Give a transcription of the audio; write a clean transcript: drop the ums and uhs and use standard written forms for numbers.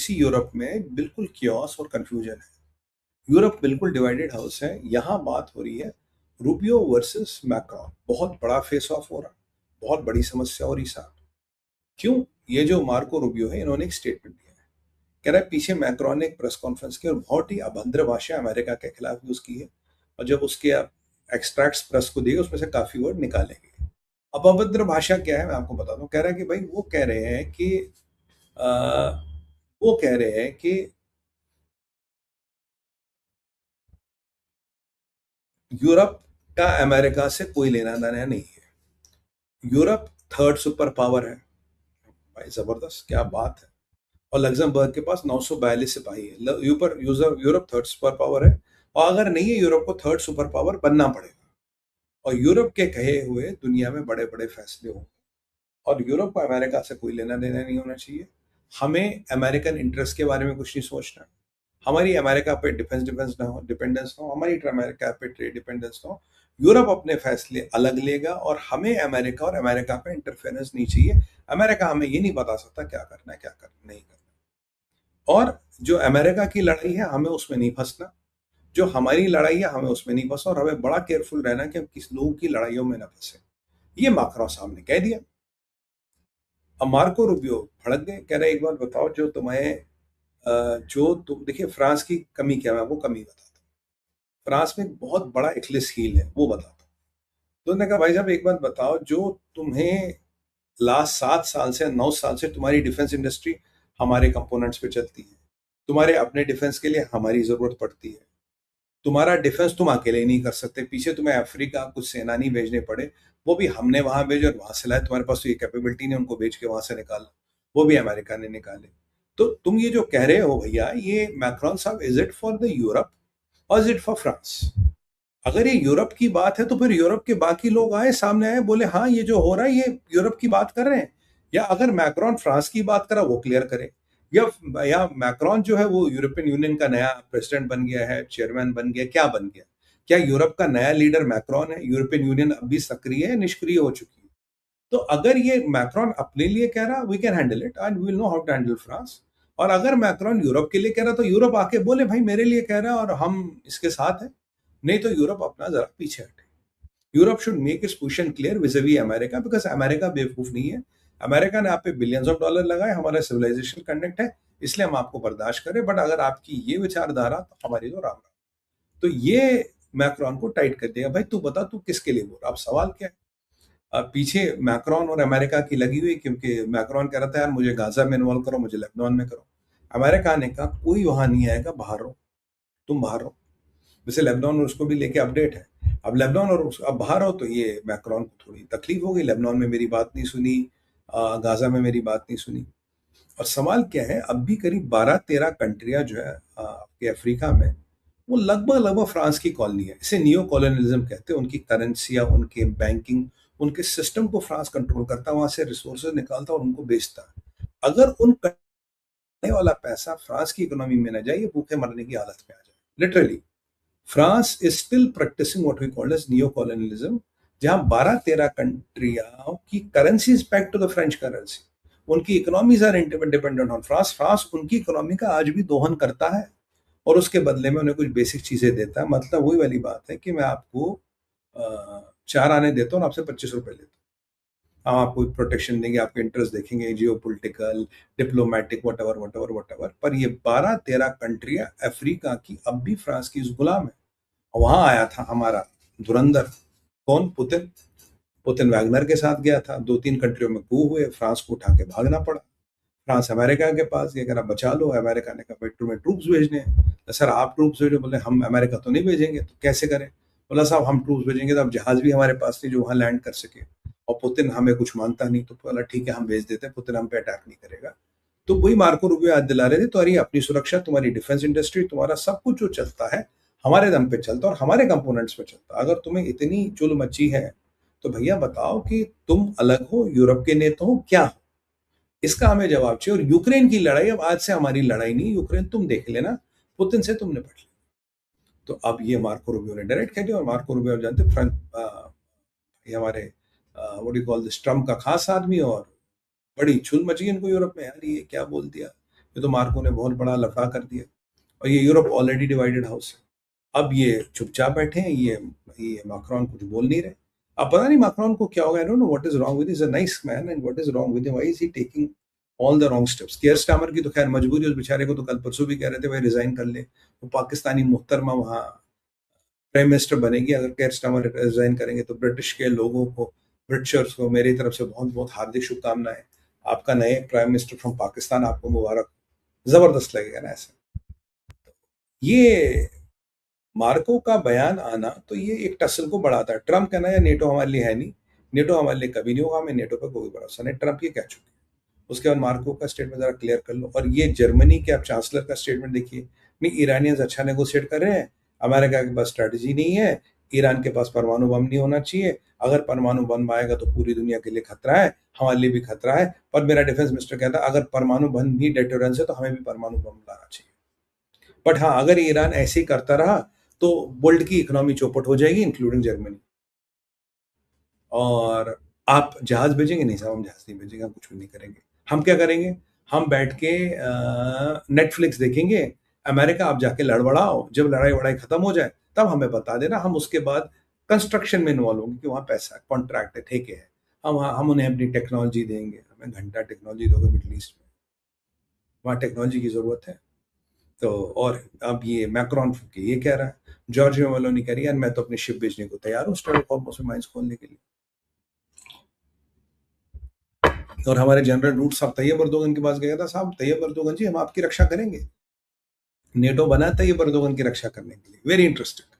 पड़ोसी यूरोप में बिल्कुल कियोस और कंफ्यूजन है। यूरोप बिल्कुल डिवाइडेड हाउस है। यहाँ बात हो रही है रूबियो वर्सेस मैक्रॉन। बहुत बड़ा फेस ऑफ हो रहा, बहुत बड़ी समस्या हो रही साहब। क्यों? ये जो मार्को रूबियो है, इन्होंने एक स्टेटमेंट दिया है। कह रहा है पीछे मैक्रॉन ने एक प्रेस कॉन्फ्रेंस की और बहुत ही अभद्र भाषा अमेरिका के खिलाफ यूज की है। और जब उसके एक्सट्रैक्ट्स प्रेस को दिए उसमें से काफी वर्ड निकालेंगे। अब अभद्र भाषा क्या है मैं आपको बता दूं। कह रहा है कि भाई वो कह रहे हैं कि अ, वो कह रहे हैं कि यूरोप का अमेरिका से कोई लेना देना नहीं है। यूरोप थर्ड सुपर पावर है। भाई जबरदस्त, क्या बात है। और लग्जमबर्ग के पास 942 सिपाही है। यूरोप थर्ड सुपर पावर है। और अगर नहीं है, यूरोप को थर्ड सुपर पावर बनना पड़ेगा। और यूरोप के कहे हुए दुनिया में बड़े बड़े फैसले होंगे। और यूरोप को अमेरिका से कोई लेना देना नहीं होना चाहिए। हमें अमेरिकन इंटरेस्ट के बारे में कुछ नहीं सोचना। हमारी अमेरिका पे डिफेंस ना हो, डिपेंडेंस ना हो, हमारी अमेरिका पे ट्रेड डिपेंडेंस ना हो। यूरोप अपने फैसले अलग लेगा और हमें अमेरिका और अमेरिका पे इंटरफेरेंस नहीं चाहिए। अमेरिका हमें ये नहीं बता सकता क्या करना है, क्या करना नहीं करना। और जो अमेरिका की लड़ाई है हमें उसमें नहीं फंसना। जो हमारी लड़ाई है हमें उसमें नहीं फंसना। और हमें बड़ा केयरफुल रहना कि हम किस लोगों की लड़ाइयों में ना फंसे। ये माक्रो साहब ने कह दिया। अब मार्को रूबियो भड़क गए। कह रहे एक बात बताओ, जो तुम्हें जो तुम देखिए, फ्रांस की कमी क्या है, मैं आपको कमी बताता हूँ। फ्रांस में एक बहुत बड़ा एक्लिस हील है, वो बताता हूँ। तो उन्होंने कहा भाई साहब एक बात बताओ, जो तुम्हें लास्ट 7 साल से 9 साल से तुम्हारी डिफेंस इंडस्ट्री हमारे कंपोनेंट्स पे चलती है। तुम्हारे अपने डिफेंस के लिए हमारी जरूरत पड़ती है। तुम्हारा डिफेंस तुम अकेले ही नहीं कर सकते। पीछे तुम्हें अफ्रीका कुछ सेनानी भेजने पड़े, वो भी हमने वहां भेजे और वहां से लाए। तुम्हारे पास तो ये कैपेबिलिटी नहीं उनको भेज के वहां से निकाला, वो भी अमेरिका ने निकाले। तो तुम ये जो कह रहे हो भैया, ये मैक्रोन साहब, is it for the Europe और इज इट फॉर फ्रांस? अगर ये यूरोप की बात है तो फिर यूरोप के बाकी लोग आए सामने, आए बोले हाँ ये जो हो रहा है ये यूरोप की बात कर रहे हैं। या अगर मैक्रोन फ्रांस की बात करा, वो क्लियर करे। या मैक्रोन जो है वो यूरोपियन यूनियन का नया प्रेसिडेंट बन गया है, चेयरमैन बन गया, क्या बन गया? क्या यूरोप का नया लीडर मैक्रोन है? यूरोपियन यूनियन अभी सक्रिय है, निष्क्रिय हो चुकी है? तो अगर ये मैक्रोन अपने लिए कह रहा, we can handle it and we will know how to handle France. और अगर मैक्रोन यूरोप के लिए कह रहा, तो यूरोप आके बोले भाई मेरे लिए कह रहा है और हम इसके साथ हैं। नहीं तो यूरोप अपना जरा पीछे हटे। Europe should make its position clear विज़-वी America, because America बेवकूफ नहीं है। अमेरिका ने आप पे बिलियंस ऑफ डॉलर लगाए, हमारा सिविलाइजेशन कनेक्ट है, इसलिए हम आपको बर्दाश्त करें। बट अगर आपकी ये विचारधारा, तो हमारी तो राम राम। तो ये मैक्रोन को टाइट कर देगा। भाई तू बता, तू किसके लिए बोल रहा? अब सवाल क्या है? पीछे मैक्रोन और अमेरिका की लगी हुई, क्योंकि मैक्रोन कह रहा था यार मुझे गाजा में इन्वॉल्व करो, मुझे लेबनान में करो। अमेरिका ने कहा कोई वहां नहीं आएगा, बाहर रहो, तुम बाहर रहो। वैसे लेबनान और उसको भी लेके अपडेट है। अब लेबनान और अब बाहर हो तो ये मैक्रोन को थोड़ी तकलीफ हो गई। लेबनान में मेरी बात नहीं सुनी, गाजा में मेरी बात नहीं सुनी। और सवाल क्या है, अब भी करीब 12-13 कंट्रियां जो है आपके अफ्रीका में, वो लगभग लगभग फ्रांस की कॉलोनी है। इसे नियो कॉलोनियलिज्म कहते हैं। उनकी करेंसियां, उनके बैंकिंग, उनके सिस्टम को फ्रांस कंट्रोल करता है, वहां से रिसोर्सेज निकालता है और उनको बेचता है। अगर उन करने वाला पैसा फ्रांस की इकोनॉमी में न जाए, ये भूखे मरने की हालत में आ जाए literally. France is still practising what we called as neo colonialism, जहां 12-13 कंट्रियों की currency is back to the French currency. उनकी economies are independent on France. France उनकी इकोनॉमी का आज भी दोहन करता है और उसके बदले में उन्हें कुछ बेसिक चीजें देता है। मतलब वही वाली बात है कि मैं आपको 4 आने देता हूँ और आपसे 25 रुपए लेता हूँ। हम आपको प्रोटेक्शन देंगे, आपके इंटरेस्ट देखेंगे, geo political, diplomatic, what ever what ever what ever. पर ये 12-13 कंट्रियां अफ्रीका की अब भी फ्रांस की गुलाम है। वहां आया था हमारा धुरंधर, कौन? पुतिन। पुतिन वैगनर के साथ गया था, 2-3 कंट्रियों में कू हुए, फ्रांस को उठा के भागना पड़ा। फ्रांस अमेरिका के पास ये कह बचा लो। अमेरिका ने कहा भाई तुम्हें ट्रूप्स भेजने हैं। तो सर आप ट्रूप्स भेजो। बोले हम अमेरिका तो नहीं भेजेंगे। तो कैसे करें? बोला साहब हम ट्रूप्स भेजेंगे तो अब जहाज भी हमारे पास नहीं जो वहां लैंड कर सके। और पुतिन हमें कुछ मानता नहीं। तो बोला ठीक है हम भेज देते हैं, पुतिन हम पे अटैक नहीं करेगा। तो वही मार्को रूबियो याद दिला रहे थे, तुम्हारी अपनी सुरक्षा, तुम्हारी डिफेंस इंडस्ट्री, तुम्हारा सब कुछ जो चलता है हमारे दम पे चलता है और हमारे कंपोनेंट्स पे चलता है। अगर तुम्हें इतनी चुल मची है तो भैया बताओ कि तुम अलग हो, यूरोप के नेता हो, क्या हो? इसका हमें जवाब चाहिए। और यूक्रेन की लड़ाई अब आज से हमारी लड़ाई नहीं। यूक्रेन तुम देख लेना, पुतिन से तुम निपट लेना। तो अब ये मार्को रूबियो ने डायरेक्ट कह दिया। और मार्को रूबियो आप जानते फ्रंट, ये हमारे what do call this, Trump का खास आदमी। और बड़ी चुल मची इनको यूरोप में, यार ये क्या बोल दिया। ये तो मार्को ने बहुत बड़ा लफड़ा कर दिया, और ये यूरोप ऑलरेडी डिवाइडेड हाउस है। अब ये चुपचाप बैठे हैं, ये मैक्रोन कुछ बोल नहीं रहे। अब पता नहीं मैक्रोन को क्या होगा, I don't know what is wrong with, is a nice man and what is wrong with him, why is he taking all the wrong steps. Care Starmer की तो खैर मजबूरी, उस बेचारे को तो कल परसों भी कह रहे थे भाई रिजाइन कर ले, वो पाकिस्तानी मुहतरमा वहाँ प्राइम मिनिस्टर बनेगी। अगर केयर स्टामर रिजाइन करेंगे तो ब्रिटिश के लोगों को, ब्रिटिशर्स को मेरी तरफ से बहुत बहुत हार्दिक शुभकामनाएं। आपका नए प्राइम मिनिस्टर फ्रॉम पाकिस्तान, आपको मुबारक। जबरदस्त लगेगा ना ऐसे। ये मार्को का बयान आना तो ये एक टसल को बढ़ाता है। ट्रम्प कहना है नेटो हमारे लिए है नहीं, नेटो हमारे लिए कभी नहीं होगा, हमें नेटो पर कोई भरोसा नहीं, ट्रम्प ये कह चुके हैं। उसके बाद मार्को का स्टेटमेंट जरा क्लियर कर लो। और ये जर्मनी के आप चांसलर का स्टेटमेंट देखिए, नहीं ईरानियंस अच्छा नेगोशिएट कर रहे हैं, अमेरिका के पास स्ट्रैटेजी नहीं है, ईरान के पास परमाणु बम नहीं होना चाहिए, अगर परमाणु बम आएगा तो पूरी दुनिया के लिए खतरा है, हमारे लिए भी खतरा है। पर मेरा डिफेंस मिनिस्टर कहता है अगर परमाणु बम भी डेटोरेंस है तो हमें भी परमाणु बम लाना चाहिए। बट हाँ, अगर ईरान ऐसे ही करता रहा तो वर्ल्ड की इकोनॉमी चौपट हो जाएगी, इंक्लूडिंग जर्मनी। और आप जहाज भेजेंगे? नहीं साहब, हम जहाज नहीं भेजेंगे, हम कुछ भी नहीं करेंगे। हम क्या करेंगे? हम बैठ के नेटफ्लिक्स देखेंगे। अमेरिका आप जाके लड़बड़ाओ, जब लड़ाई वड़ाई खत्म हो जाए तब हमें बता देना, हम उसके बाद कंस्ट्रक्शन में इन्वॉल्व होंगे कि वहाँ पैसा है, कॉन्ट्रैक्ट है, ठेके है, हम उन्हें अपनी टेक्नोलॉजी देंगे। हमें घंटा टेक्नोलॉजी दोगे मिडल ईस्ट में, वहाँ टेक्नोलॉजी की जरूरत है। तो और अब ये मैक्रोन ये कह रहा है, जॉर्जिया मेलोनी कह रही है मैं तो अपनी शिप बेचने को तैयार हूँ स्ट्रेट ऑफ हॉर्मुज़ में माइंस खोलने के लिए। और हमारे जनरल रूट साहब तैयब अर्दोगन के पास गया था, साहब तैयब अर्दोगन जी हम आपकी रक्षा करेंगे, नेटो बना तैयब अर्दोगन की रक्षा करने के लिए। Very interesting.